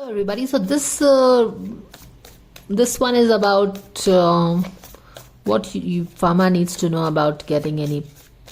Hello everybody. So this one is about what Fama needs to know about getting any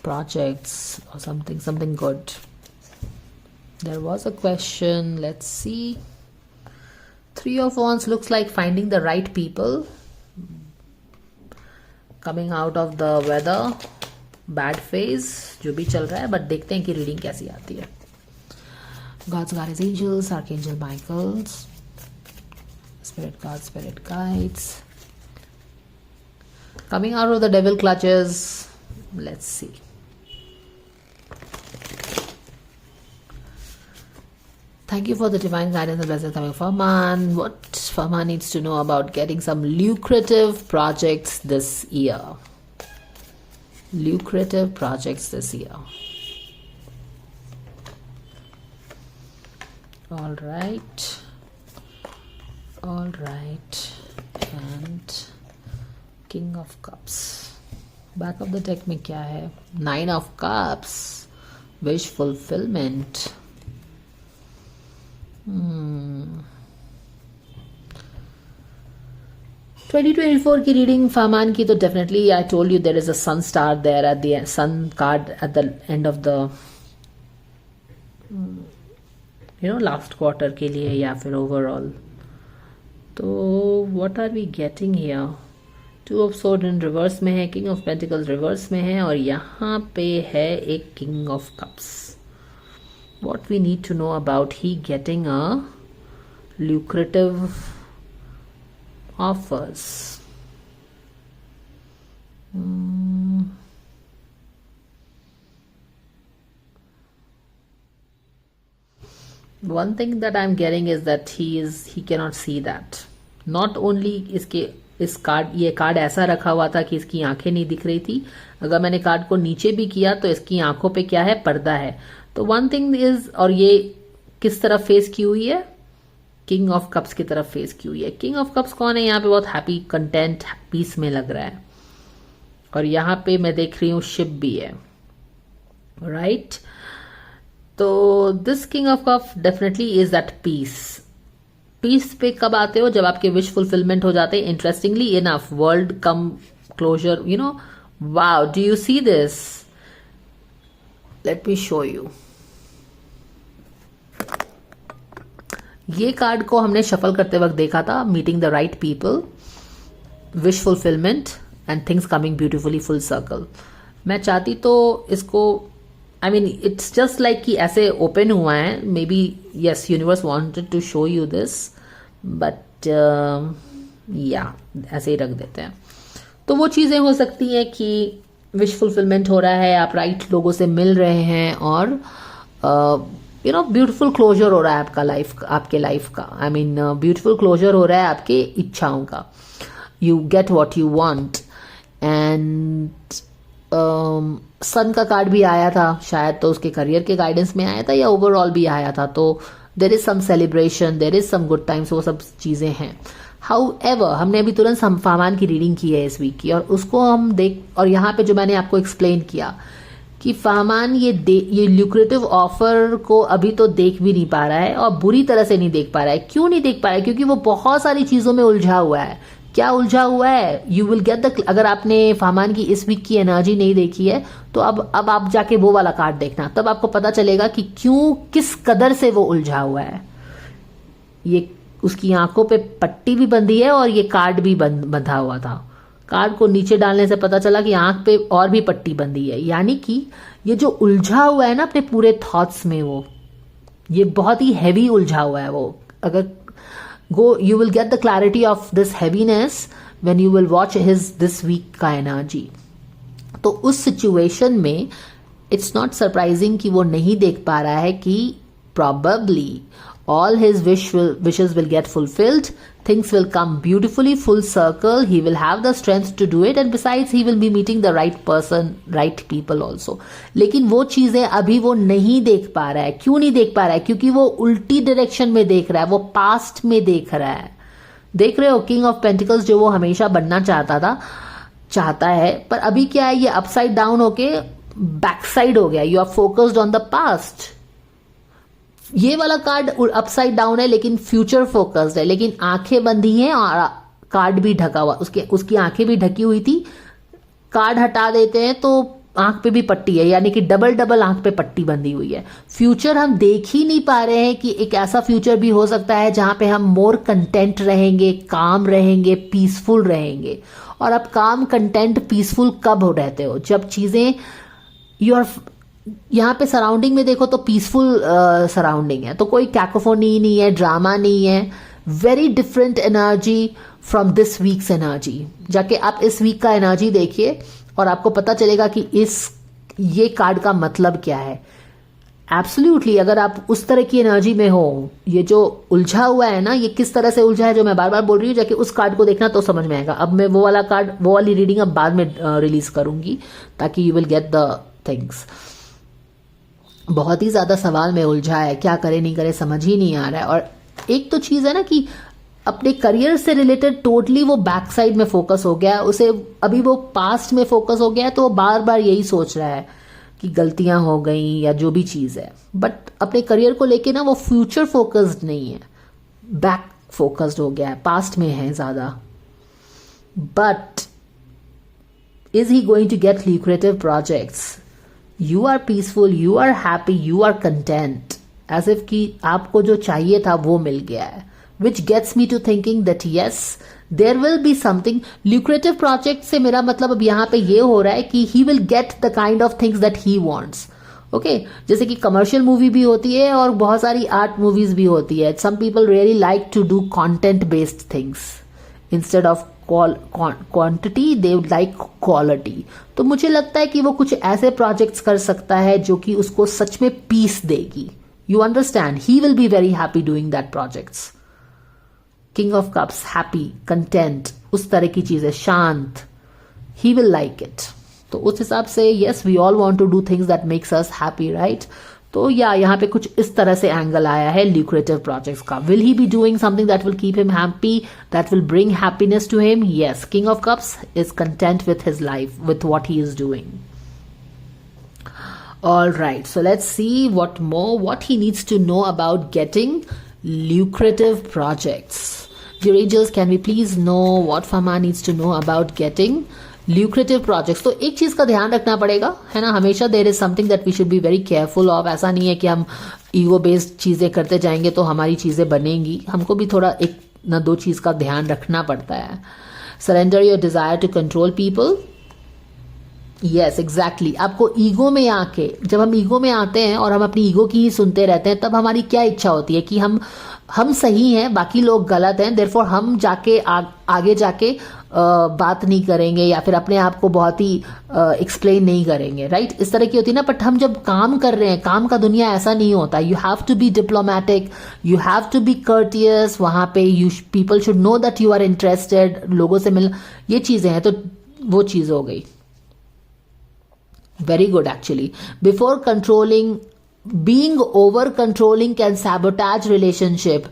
projects or something good. There was a question. Let's see. Three of Wands looks like finding the right people, coming out of the weather bad phase जो भी चल रहा है, but देखते हैं कि reading कैसी आती है. God's guardians, angels, Archangel Michael's, spirit guides, spirit guides. Coming out of the devil clutches. Let's see. Thank you for the divine guidance and blessings coming from Faman. What Faman needs to know about getting some lucrative projects this year. Lucrative projects this year. All right, and King of Cups. Back of the deck में क्या है? Nine of Cups, wish fulfillment. 2024 की reading फामान की तो definitely I told you there is a sun star there at the sun card at the end of the last quarter के लिए या फिर ओवरऑल. तो what are we getting here? Two of sword in reverse में है, king of pentacles reverse में है, और यहाँ पे है एक king of cups. What we need to know about he getting a lucrative offers. One thing that I'm getting is that he cannot see that. Not only इस card, ये card ऐसा रखा हुआ था कि इसकी आंखें नहीं दिख रही थी. अगर मैंने कार्ड को नीचे भी किया तो इसकी आंखों पे क्या है? पर्दा है. तो वन थिंग इज, और ये किस तरफ फेस की हुई है? किंग ऑफ कप्स की तरफ फेस की हुई है. किंग ऑफ कप्स कौन है? यहाँ पे बहुत हैप्पी, कंटेंट, पीस में लग रहा है. और यहाँ पे मैं देख रही हूँ शिप भी है, राइट? तो this king of cups definitely is that peace. Peace पे कब आते हो? जब आपके विश फुलफिलमेंट हो जाते हैं. Interestingly enough, world come closer, wow, do you see this? Let me show you. ये कार्ड को हमने शफल करते वक्त देखा था. Meeting the right people, wish fulfilment and things coming beautifully full circle. मैं चाहती तो इसको, I mean it's just like कि ऐसे ओपन हुआ है. Maybe yes, universe wanted to show you this, but या ऐसे ही रख देते हैं. तो वो चीजें हो सकती हैं कि विश फुलफिलमेंट हो रहा है, आप राइट लोगों से मिल रहे हैं, और ब्यूटीफुल क्लोजर हो रहा है आपके लाइफ का. आई मीन ब्यूटीफुल क्लोजर हो रहा है आपके इच्छाओं का. You get what you want. And sun का कार्ड भी आया था, शायद तो उसके करियर के गाइडेंस में आया था या ओवरऑल भी आया था. तो there is some celebration, there is some good times, वो सब चीजें हैं. हाउएवर, हमने अभी तुरंत फामान की रीडिंग की है इस वीक की, और उसको हम और यहाँ पे जो मैंने आपको एक्सप्लेन किया कि फामान ये ल्यूक्रेटिव ऑफर को अभी तो देख भी नहीं पा रहा है, और बुरी तरह से नहीं देख पा रहा है. क्यों नहीं देख पा रहा है? क्योंकि वो बहुत सारी चीजों में उलझा हुआ है. क्या उलझा हुआ है? यू विल गेट द, अगर आपने फामान की इस वीक की एनर्जी नहीं देखी है तो अब आप जाके वो वाला कार्ड देखना, तब आपको पता चलेगा कि क्यों, किस कदर से वो उलझा हुआ है. ये उसकी आंखों पे पट्टी भी बंधी है और ये कार्ड भी बंधा हुआ था. कार्ड को नीचे डालने से पता चला कि आंख पे और भी पट्टी बंधी है. यानी कि ये जो उलझा हुआ है ना अपने पूरे थॉट्स में, वो ये बहुत ही हैवी उलझा हुआ है. वो अगर you will get the clarity of this heaviness when you will watch this week का एनर्जी. तो उस सिचुएशन में इट्स नॉट सरप्राइजिंग कि वो नहीं देख पा रहा है कि probably all his wishes will get fulfilled. Things will come beautifully full circle. He will have the strength to do it, and besides he will be meeting the right person, right people also. लेकिन वो चीजें अभी वो नहीं देख पा रहा है. क्यों नहीं देख पा रहा है? क्योंकि वो उल्टी डायरेक्शन में देख रहा है, वो पास्ट में देख रहा है. देख रहे हो, किंग ऑफ पेंटिकल्स जो वो हमेशा बनना चाहता है, पर अभी क्या है, ये अपसाइड डाउन होके बैक साइड हो गया. You are focused on the past. ये वाला कार्ड अपसाइड डाउन है लेकिन फ्यूचर फोकस्ड है, लेकिन आंखें बंधी हैं और कार्ड भी ढका हुआ, उसकी आंखें भी ढकी हुई थी। कार्ड हटा देते हैं तो आंख पे भी पट्टी है, यानी कि डबल डबल आंख पे पट्टी बंधी हुई है। फ्यूचर हम देख ही नहीं पा रहे हैं कि एक ऐसा फ्यूचर भी हो सकता है जहां पे हम मोर कंटेंट रहेंगे, काम रहेंगे, पीसफुल रहेंगे। और अब काम, कंटेंट, पीसफुल कब हो रहते हो? जब चीजें यहाँ पे सराउंडिंग में देखो तो पीसफुल सराउंडिंग है, तो कोई कैकोफोनी नहीं है, ड्रामा नहीं है। Very different energy from this weeks energy. जाके आप इस वीक का एनर्जी देखिए और आपको पता चलेगा कि ये कार्ड का मतलब क्या है। एब्सोल्युटली, अगर आप उस तरह की एनर्जी में हो, ये जो उलझा हुआ है ना, ये किस तरह से उलझा है जो मैं बार बार बोल रही हूँ, जाके उस कार्ड को देखना तो समझ में आएगा। अब मैं वो वाली रीडिंग अब बाद में रिलीज करूंगी ताकि you will get the things. बहुत ही ज्यादा सवाल में उलझा है, क्या करे नहीं करे समझ ही नहीं आ रहा है। और एक तो चीज है ना कि अपने करियर से रिलेटेड टोटली वो बैक साइड में फोकस हो गया है, उसे अभी वो पास्ट में फोकस हो गया है, तो वो बार बार यही सोच रहा है कि गलतियां हो गई या जो भी चीज है। बट अपने करियर को लेके ना वो फ्यूचर फोकस्ड नहीं है, बैक फोकस्ड हो गया है, पास्ट में है ज्यादा। But is he going to get lucrative projects? You are peaceful, you are happy, you are content, as if कि आपको जो चाहिए था वो मिल गया है। Which gets me to thinking that yes, there will be something lucrative project से मेरा मतलब अब यहाँ पे ये हो रहा है कि he will get the kind of things that he wants. Okay, जैसे कि कमर्शियल मूवी भी होती है और बहुत सारी आर्ट मूवीज भी होती है। Some people really like to do content based things instead of quantity, they would like quality. तो मुझे लगता है कि वो कुछ ऐसे प्रोजेक्ट्स कर सकता है जो कि उसको सच में पीस देगी। You understand? He will be very happy doing that projects. King of cups, happy, content, उस तरह की चीजें, शांत, ही विल लाइक इट। तो उस हिसाब से yes, we all want to do things that makes us happy, right? तो या यहाँ पे कुछ इस तरह से एंगल आया है ल्यूक्रेटिव प्रोजेक्ट्स का। Will he be doing something that will keep him happy, that will bring happiness to him? Yes, king of cups is content with his life, with what he is doing. All right, so let's see what he needs to know about getting lucrative projects. Dear angels, can we please know what Fama needs to know about getting lucrative projects? तो एक चीज का ध्यान रखना पड़ेगा, है ना, हमेशा there is something that we should be very careful of. ऐसा नहीं है कि हम ईगो बेस्ड चीजें करते जाएंगे तो हमारी चीजें बनेंगी। हमको भी थोड़ा एक ना दो चीज का ध्यान रखना पड़ता है। Surrender your desire to control people. Yes, exactly. आपको ईगो में आके, जब हम ईगो में आते हैं और हम अपनी ईगो की ही सुनते रहते हैं, तब हमारी क्या इच्छा होती है कि हम सही हैं, बाकी लोग गलत हैं, देयरफॉर हम जाके आगे जाके बात नहीं करेंगे या फिर अपने आप को बहुत ही एक्सप्लेन नहीं करेंगे, राइट? इस तरह की होती है ना। बट हम जब काम कर रहे हैं, काम का दुनिया ऐसा नहीं होता। You have to be diplomatic, you have to be courteous. वहां पे people should know that you are interested, लोगों से मिल, ये चीजें हैं। तो वो चीज हो गई। Very good, actually. Before controlling, being over controlling can sabotage relationship.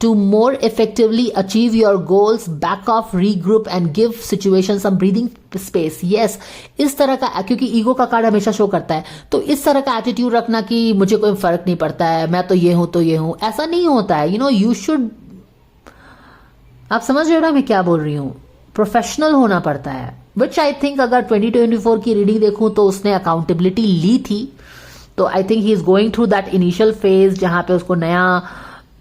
To more effectively achieve your goals, back off, regroup and give situation some breathing space. Yes, इस तरह का, क्योंकि ईगो का कार्ड हमेशा शो करता है, तो इस तरह का एटीट्यूड रखना कि मुझे कोई फर्क नहीं पड़ता है, मैं तो ये हूं तो ये हूं, ऐसा नहीं होता है। यू शुड, आप समझ रहे हो ना मैं क्या बोल रही हूं? प्रोफेशनल होना पड़ता है। विच आई थिंक अगर 2024 की रीडिंग देखूं तो उसने अकाउंटेबिलिटी ली थी। तो I think he is going through that initial phase जहां पे उसको नया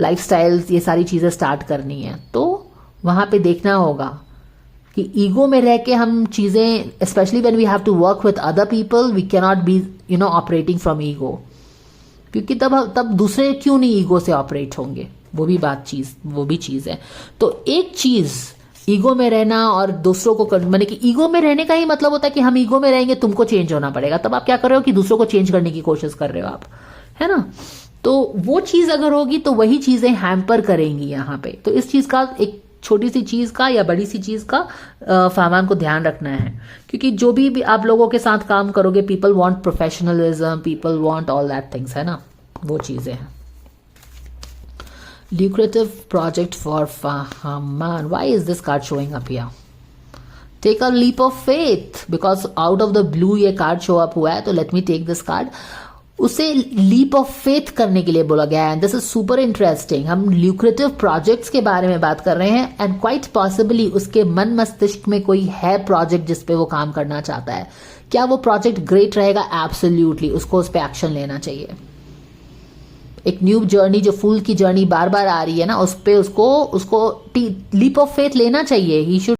लाइफस्टाइल, ये सारी चीजें स्टार्ट करनी है। तो वहां पे देखना होगा कि ईगो में रह के हम चीजें, specially when we have to work with other people, we can not be operating from ego, क्योंकि तब दूसरे क्यों नहीं ईगो से ऑपरेट होंगे? वो भी चीज है। तो एक चीज ईगो में रहना और दूसरों को माने कि ईगो में रहने का ही मतलब होता है कि हम ईगो में रहेंगे, तुमको चेंज होना पड़ेगा। तब आप क्या कर रहे हो कि दूसरों को चेंज करने की कोशिश कर रहे हो आप, है ना? तो वो चीज अगर होगी तो वही चीजें हैम्पर करेंगी यहाँ पे। तो इस चीज का, एक छोटी सी चीज का या बड़ी सी चीज का फामान को ध्यान रखना है, क्योंकि जो भी आप लोगों के साथ काम करोगे, people want professionalism, people want all that things, है ना? वो चीजें हैं। Lucrative project for Fahaman. Why is this card showing up here? Take a leap of faith, because out of the blue ये card show up हुआ है। तो let me take this card. उसे लीप ऑफ फेथ करने के लिए बोला गया है। This is super interesting. हम ल्यूक्रेटिव प्रोजेक्ट्स के बारे में बात कर रहे हैं एंड क्वाइट पॉसिबली उसके मन मस्तिष्क में कोई है प्रोजेक्ट जिस पे वो काम करना चाहता है। क्या वो प्रोजेक्ट ग्रेट रहेगा? एब्सोल्युटली, उसको उस पर एक्शन लेना चाहिए। एक न्यू जर्नी, जो फूल की जर्नी बार बार आ रही है ना, उस पे उसको लीप ऑफ फेथ लेना चाहिए। He should